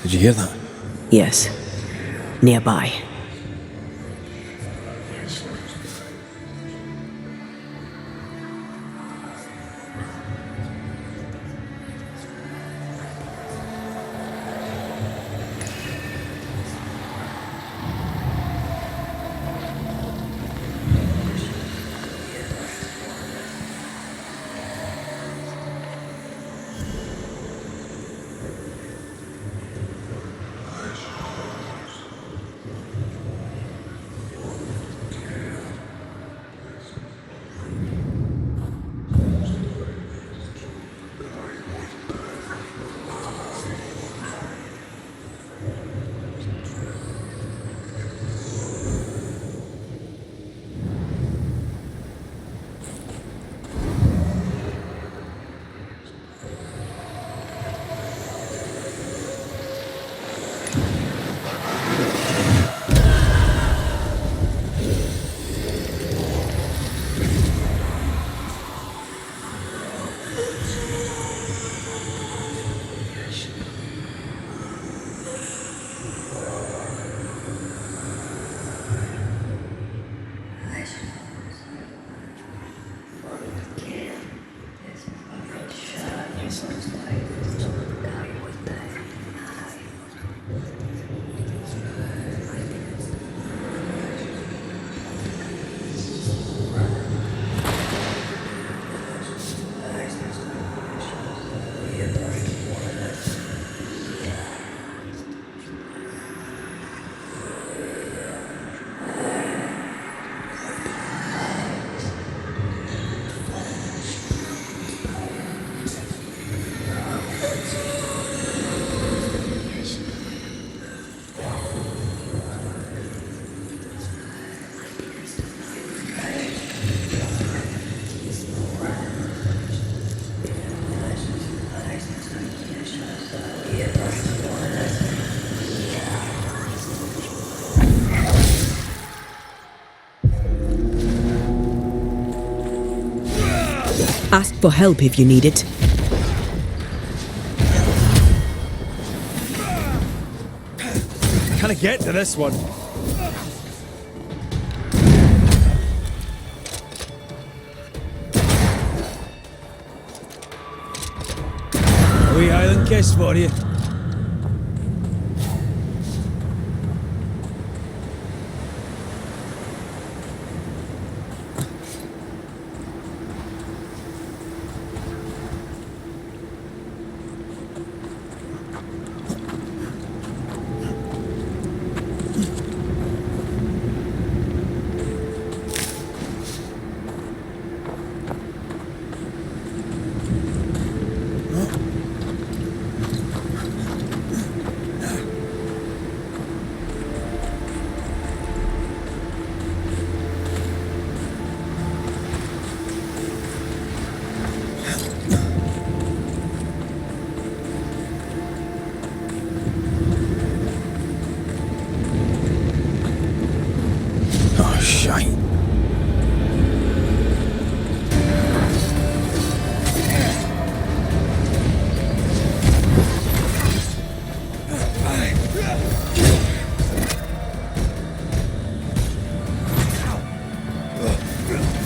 Did you hear that? Yes. Nearby. Ask for help if you need it. Can I get to this one? A wee Highland kiss for you.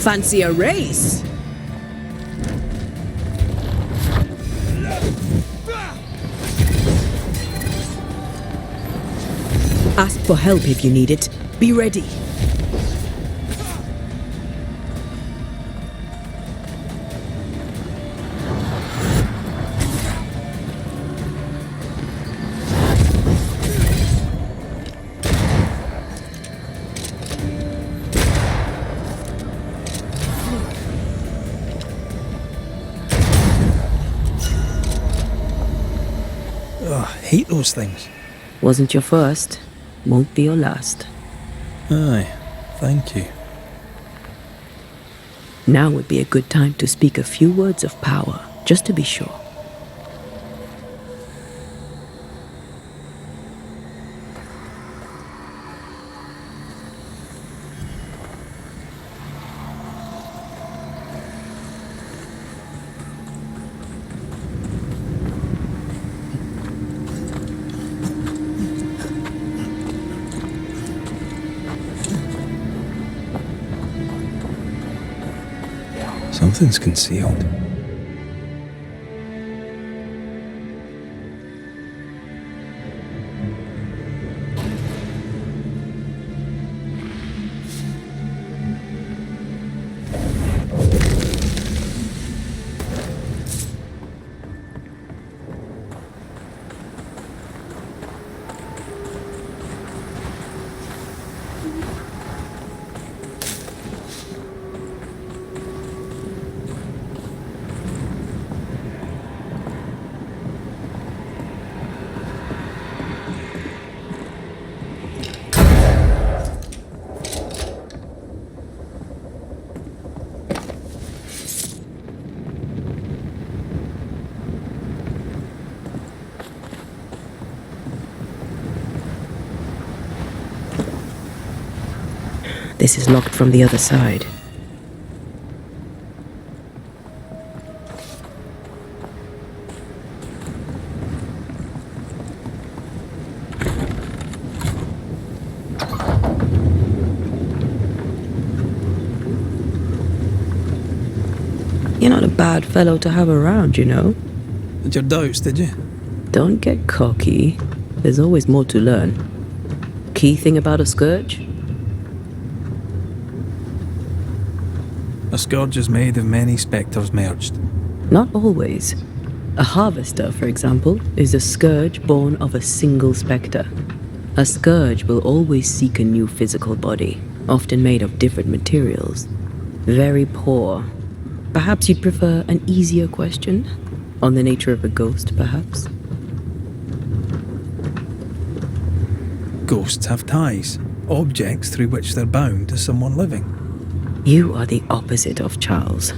Fancy a race? Ask for help if you need it. Be ready. I hate those things. Wasn't your first. Won't be your last. Aye, thank you. Now would be a good time to speak a few words of power, just to be sure. Something's concealed. This is locked from the other side. You're not a bad fellow to have around, you know. Had your doubts, did you? Don't get cocky. There's always more to learn. Key thing about a scourge? A scourge is made of many spectres merged. Not always. A harvester, for example, is a scourge born of a single spectre. A scourge will always seek a new physical body, often made of different materials. Very poor. Perhaps you'd prefer an easier question? On the nature of a ghost, perhaps? Ghosts have ties, objects through which they're bound to someone living. You are the opposite of Charles.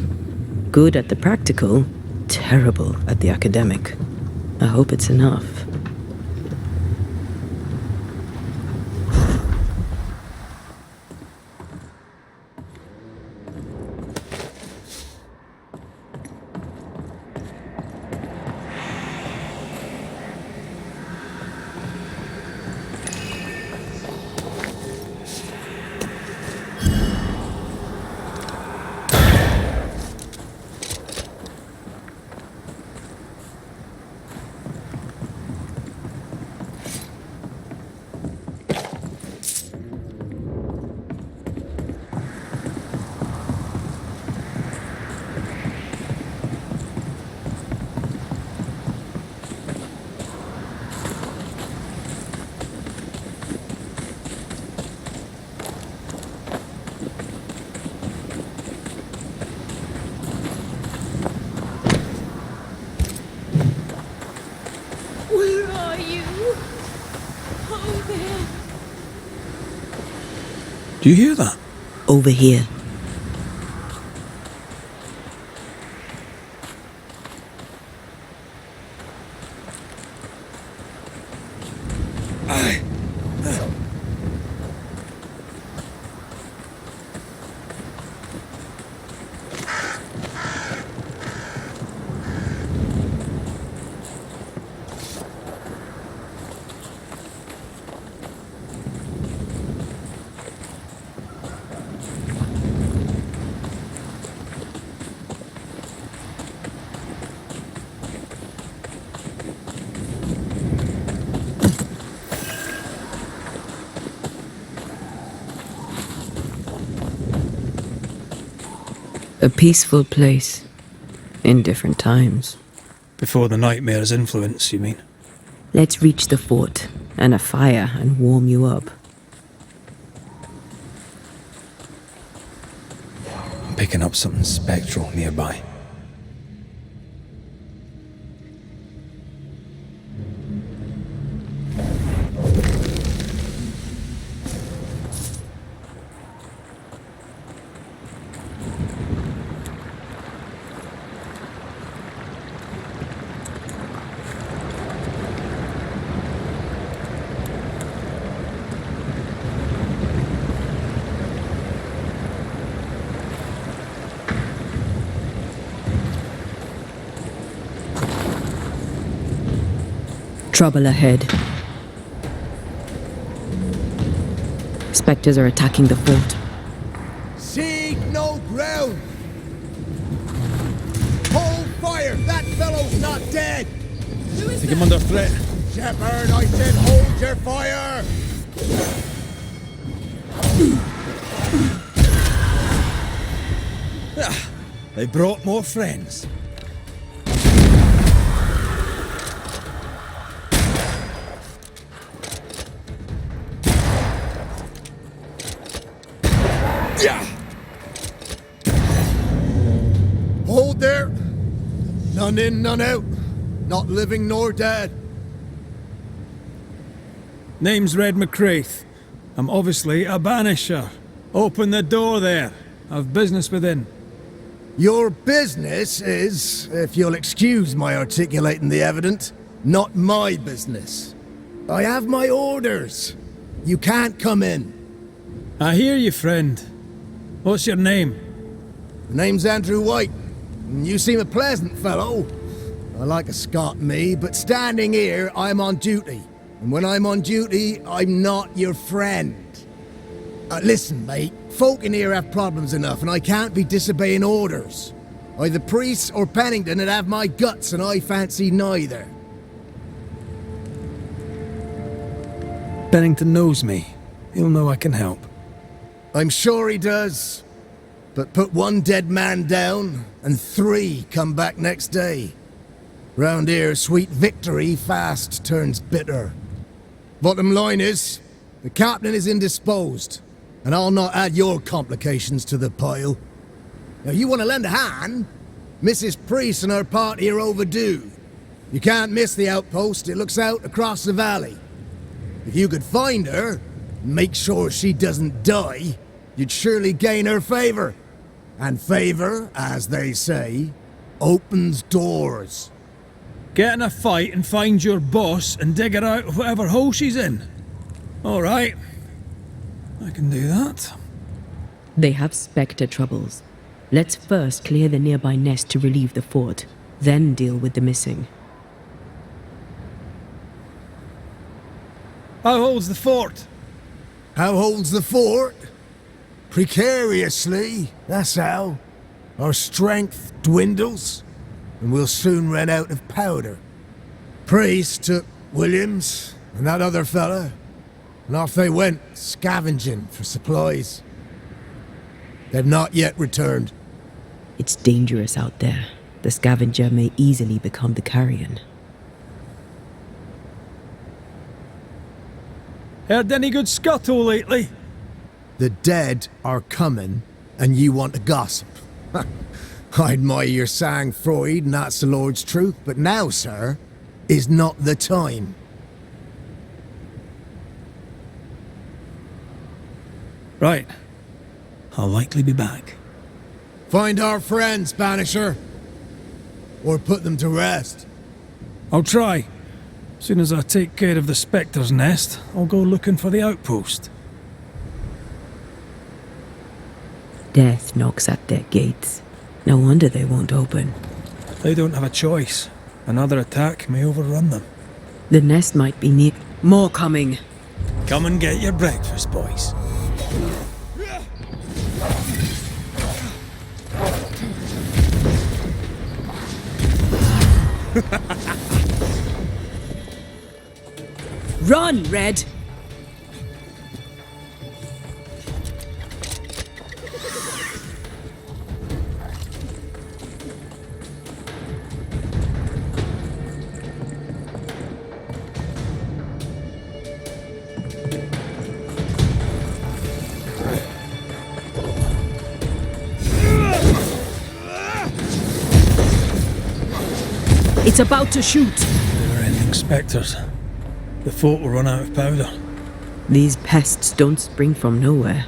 Good at the practical, terrible at the academic. I hope it's enough. Do you hear that? Over here. A peaceful place, in different times. Before the nightmare's influence, you mean? Let's reach the fort, and a fire, and warm you up. I'm picking up something spectral nearby. Trouble ahead. Spectres are attacking the fort. Seek no ground. dead! Take him under threat. Shepherd, I said hold your fire! They brought more friends. Hold there! None in, none out. Not living nor dead. Name's Red McCraith. I'm obviously a banisher. Open the door there. I've business within. Your business is, if you'll excuse my articulating the evident, not my business. I have my orders. You can't come in. I hear you, friend. What's your name? The name's Andrew White. You seem a pleasant fellow. I like a Scot, me, but standing here, I'm on duty. And when I'm on duty, I'm not your friend. Listen, mate, folk in here have problems enough, and I can't be disobeying orders. Either priests or Pennington would have my guts, and I fancy neither. Pennington knows me. He'll know I can help. I'm sure he does. But put one dead man down, and 3 come back next day. Round here, sweet victory fast turns bitter. Bottom line is, the captain is indisposed, and I'll not add your complications to the pile. Now, you want to lend a hand? Mrs. Priest and her party are overdue. You can't miss the outpost, it looks out across the valley. If you could find her, and make sure she doesn't die, you'd surely gain her favor. And favor, as they say, opens doors. Get in a fight and find your boss and dig her out of whatever hole she's in. All right. I can do that. They have Spectre troubles. Let's first clear the nearby nest to relieve the fort, then deal with the missing. How holds the fort? How holds the fort? Precariously, that's how. Our strength dwindles, and we'll soon run out of powder. Priest took Williams and that other fella, and off they went, scavenging for supplies. They've not yet returned. It's dangerous out there. The scavenger may easily become the carrion. Heard any good scuttle lately? The dead are coming, and you want to gossip. I admire your sang-froid, and that's the Lord's truth, but now, sir, is not the time. Right. I'll likely be back. Find our friends, Banisher. Or put them to rest. I'll try. Soon as I take care of the Spectre's nest, I'll go looking for the outpost. Death knocks at their gates. No wonder they won't open. They don't have a choice. Another attack may overrun them. The nest might be near. More coming. Come and get your breakfast, boys. Run, Red! It's about to shoot! Never-ending spectres. The fort will run out of powder. These pests don't spring from nowhere.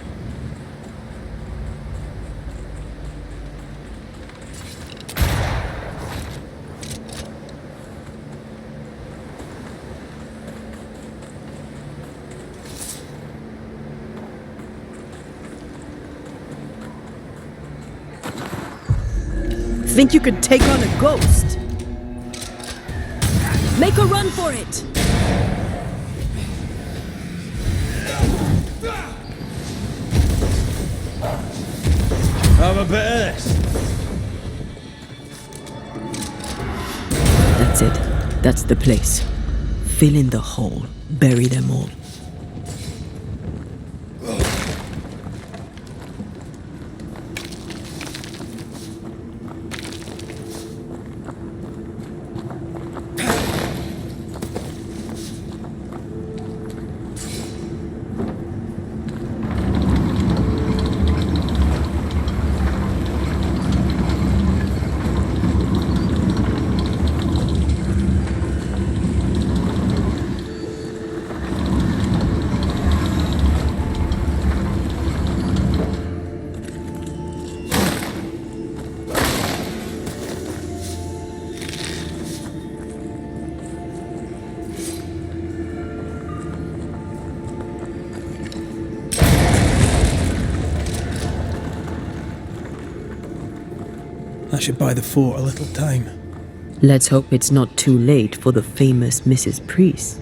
Think you could take on a ghost? Make a run for it! Have a bit of this. That That's it. That's the place. Fill in the hole. Bury them all. I should buy the fort a little time. Let's hope it's not too late for the famous Mrs. Priest.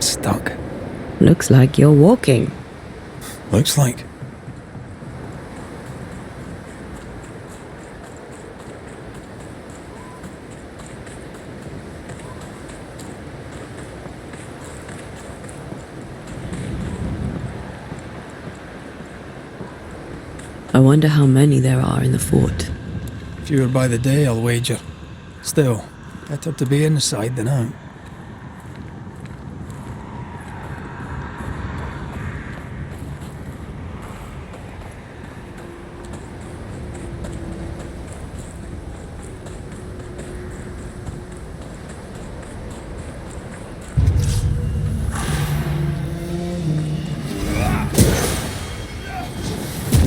Stuck. Looks like you're walking. Looks like. I wonder how many there are in the fort. Fewer by the day, I'll wager. Still, better to be inside than out.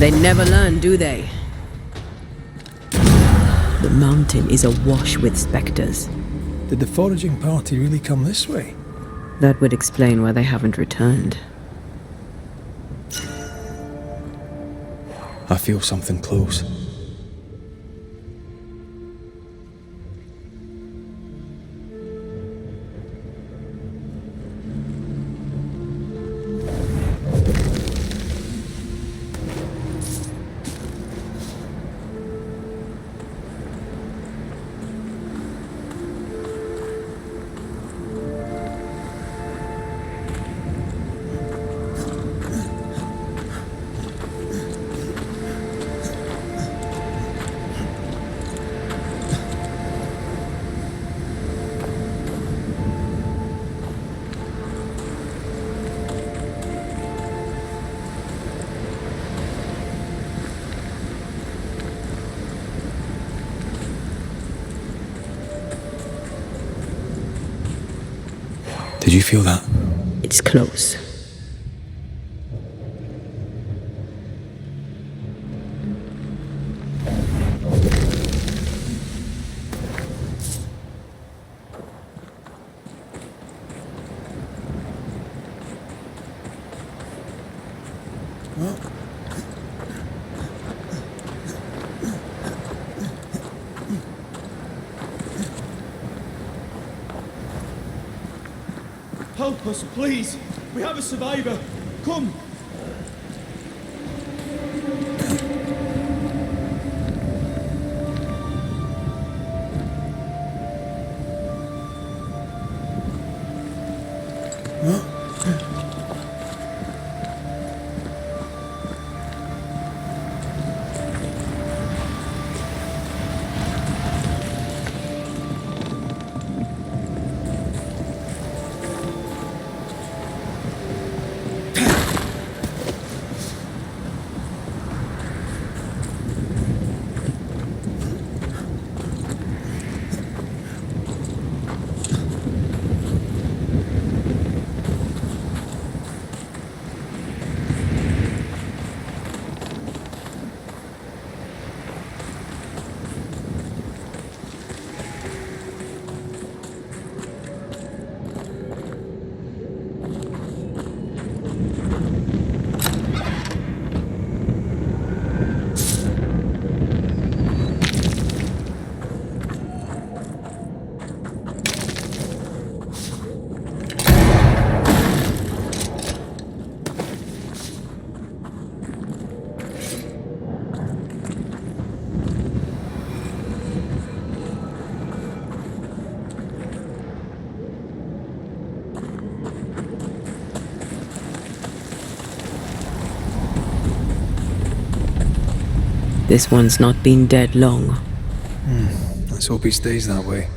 They never learn, do they? The mountain is awash with spectres. Did the foraging party really come this way? That would explain why they haven't returned. I feel something close. Did you feel that? It's close. Help us, please. We have a survivor. Come. This one's not been dead long. Let's hope he stays that way.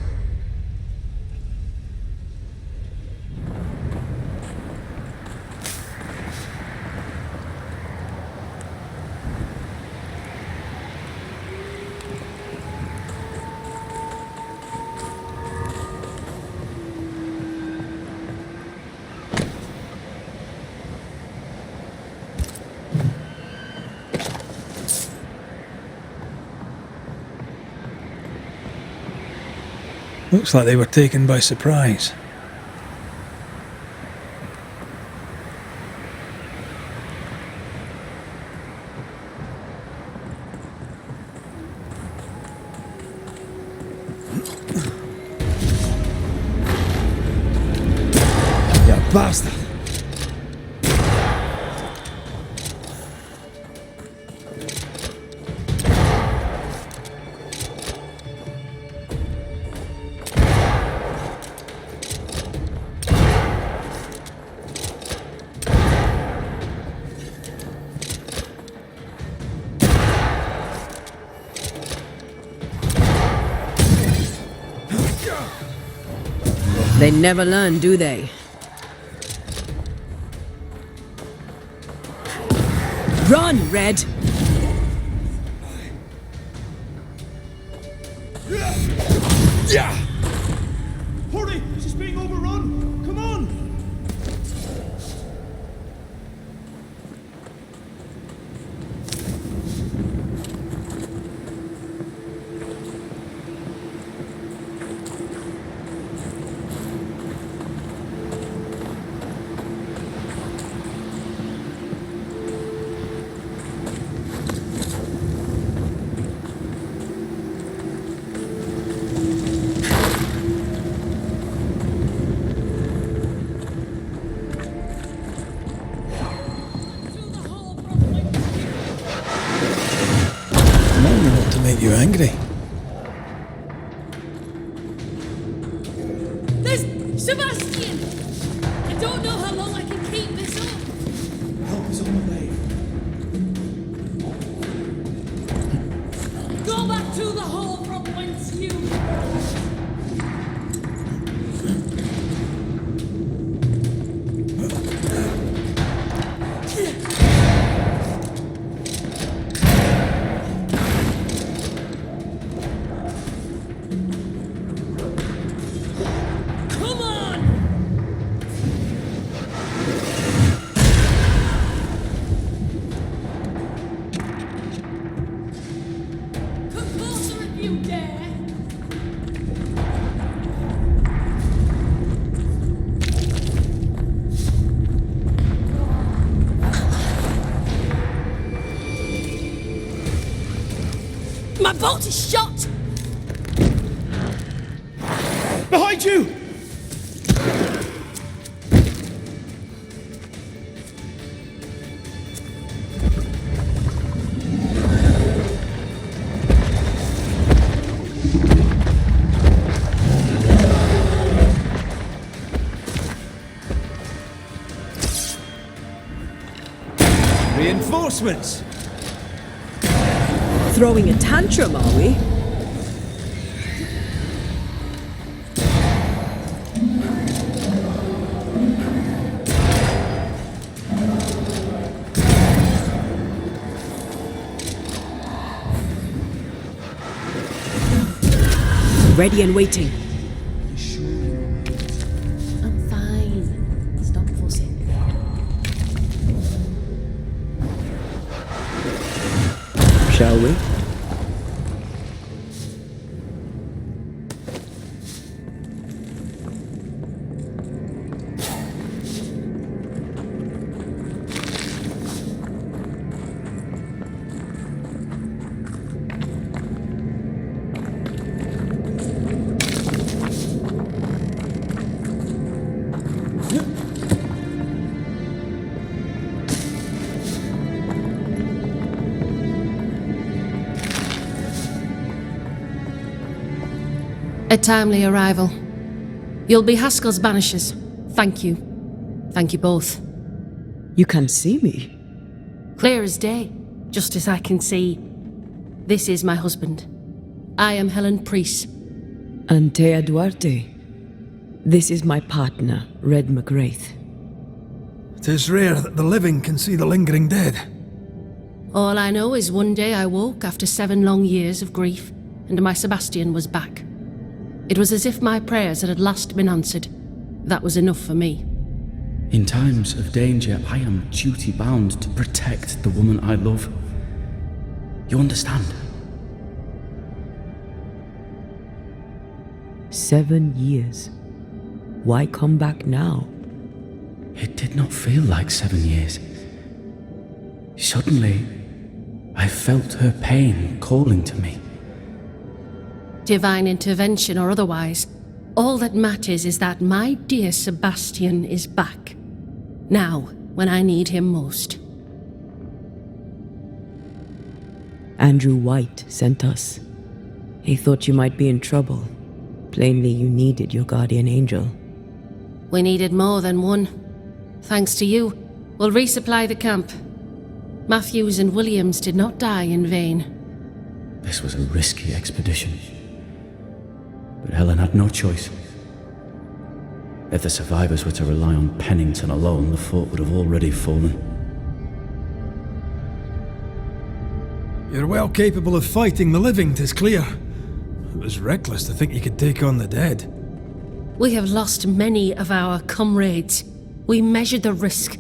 Looks like they were taken by surprise. You bastard! They never learn, do they? Run, Red! Yeah! Hurry! She's being overrun! Come on! To make you angry. There's Sebastian! I don't know how long I can keep this up. Help is on the way. Go back to the hall from whence you... Come on! Come closer if you dare! My bolt is shot! Behind you! reinforcements! Throwing a tantrum, are we? Ready and waiting. I'm fine. Stop fussing. Shall we? A timely arrival. You'll be Haskell's Banishers. Thank you. Thank you both. You can see me. Clear as day, just as I can see. This is my husband. I am Helen Priest. Antea Duarte. This is my partner, Red McGrath. It is rare that the living can see the lingering dead. All I know is one day I woke after 7 long years of grief, and my Sebastian was back. It was as if my prayers had at last been answered. That was enough for me. In times of danger, I am duty-bound to protect the woman I love. You understand? 7 years. Why come back now? It did not feel like 7 years. Suddenly, I felt her pain calling to me. Divine intervention or otherwise, all that matters is that my dear Sebastian is back. Now, when I need him most. Andrew White sent us. He thought you might be in trouble. Plainly, you needed your guardian angel. We needed more than one. Thanks to you, we'll resupply the camp. Matthews and Williams did not die in vain. This was a risky expedition. But Helen had no choice. If the survivors were to rely on Pennington alone, the fort would have already fallen. You're well capable of fighting the living, 'tis clear. It was reckless to think you could take on the dead. We have lost many of our comrades. We measured the risk.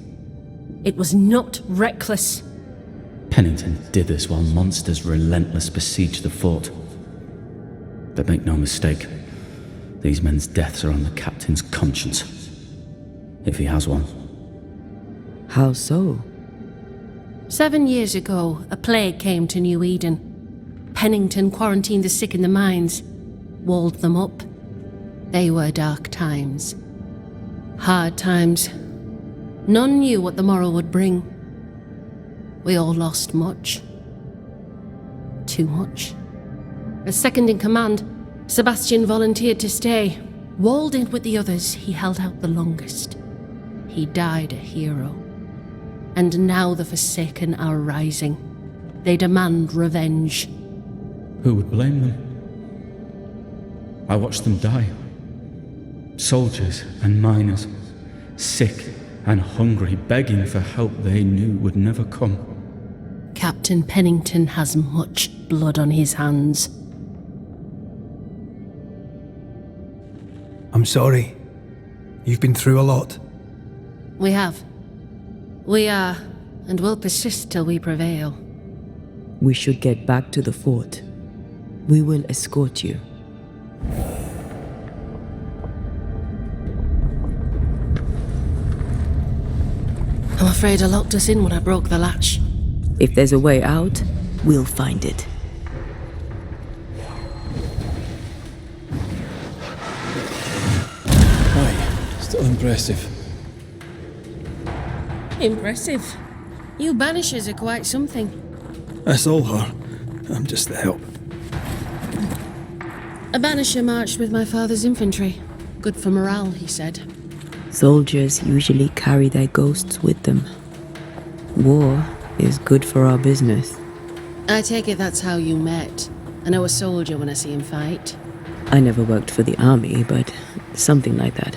It was not reckless. Pennington did this while monsters relentless besieged the fort. But make no mistake, these men's deaths are on the captain's conscience. If he has one. How so? 7 years ago, a plague came to New Eden. Pennington quarantined the sick in the mines, walled them up. They were dark times. Hard times. None knew what the morrow would bring. We all lost much. Too much. As second in command, Sebastian volunteered to stay. Walled in with the others, he held out the longest. He died a hero. And now the Forsaken are rising. They demand revenge. Who would blame them? I watched them die. Soldiers and miners, sick and hungry, begging for help they knew would never come. Captain Pennington has much blood on his hands. I'm sorry. You've been through a lot. We have. We are, and will persist till we prevail. We should get back to the fort. We will escort you. I'm afraid I locked us in when I broke the latch. If there's a way out, we'll find it. Aye, still impressive. Impressive. You Banishers are quite something. That's all her. I'm just the help. A Banisher marched with my father's infantry. Good for morale, he said. Soldiers usually carry their ghosts with them. War is good for our business. I take it that's how you met. I know a soldier when I see him fight. I never worked for the army, but something like that.